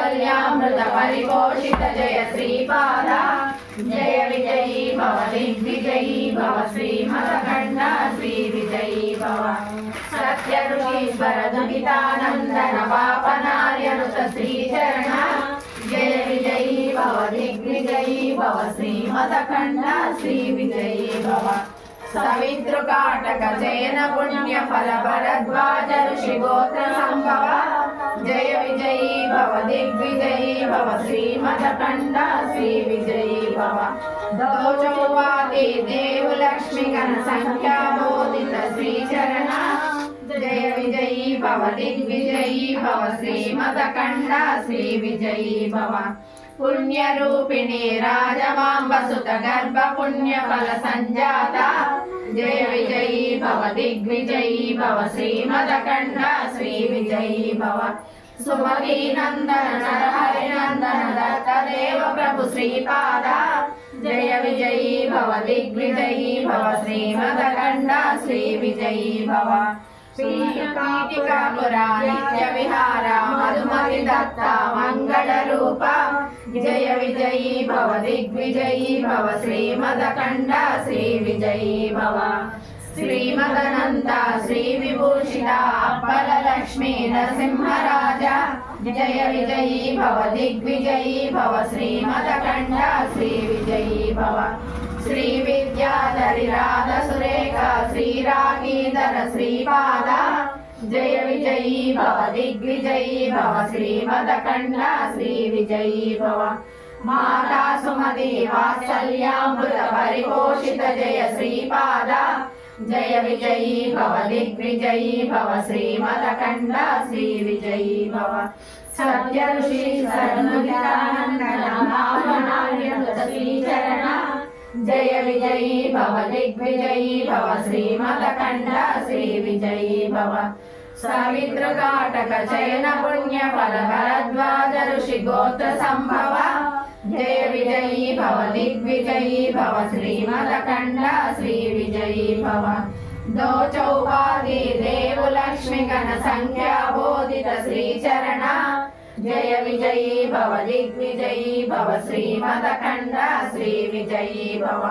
वात्सल्यामृत परिपोषित जय श्रीपाद जय विजयी भव दिग्विजयी भव श्रीमदखण्ड श्री विजयी भव सत्य ऋषीश्वर दुहितानन्दन पापनार्यनुत श्रीचरण जय विजयी भव दिग्विजयी भव श्रीमदखण्ड श्री विजयी भव सवितृकाटक जैन पुण्य फल भरद्वाज ऋषि गोत्र संभव जय विजयी भव दिग्विजयी भव श्रीमदखण्ड श्री विजयी भव दोचौवादी देव लक्ष्मी गण संख्या बोधित श्रीचरण जय विजयी भव दिग्विजयी भव श्रीमदखण्ड श्री विजयी भव पुण्य रूपिणी राजमांब सुत गर्भ पुण्य फल संजाता जय विजयी भव दिग्विजयी भव श्रीमदखण्ड श्री विजयी भव सुमती नंदन नरहरि नंदन दत्त देव प्रभु श्रीपाद जय विजयी भव दिग्विजयी भव श्रीमदखण्ड श्री विजयी भव पीठिकापुरा नित्य विहारा मधुमति दत्ता मंगल रूपा जय विजयी भव दिग्विजयी भव श्रीमदखण्ड श्री विजयी भव श्रीमदनंता श्री विभूषिता अप्पल लक्ष्मी नरसिंहराजा जय विजयी भव दिग्विजयी भव श्रीमदखण्ड श्री विजयी भव श्री विद्याधरि राध सुरेखा श्रीरागीधर श्रीपाद जय विजयी भव दिग्विजयी भव श्रीमदखण्ड श्री विजयी भव माता सुमति वात्सल्यामृत परिपोषित जय श्रीपाद जय विजयी भव दिग्विजयी भव श्रीमदखण्ड श्री विजयी भव सत्य ऋषि सन्मुदितानन्दन पावनार्यनुत श्रीचरण जय विजयी भव दिग्विजयी भव श्रीमदखण्ड श्री विजयी भव सवितृकाटक जैन पुण्य फल भरद्वाज ऋषि गोत्र संभव जय विजयी भव दिग्विजयी भव श्रीमदखण्ड श्री विजयी भव दोचौवादी देव लक्ष्मी गण संख्या बोधित श्रीचरण जय विजयी भव दिग्विजयी भव श्रीमदखण्ड श्री विजयी भव।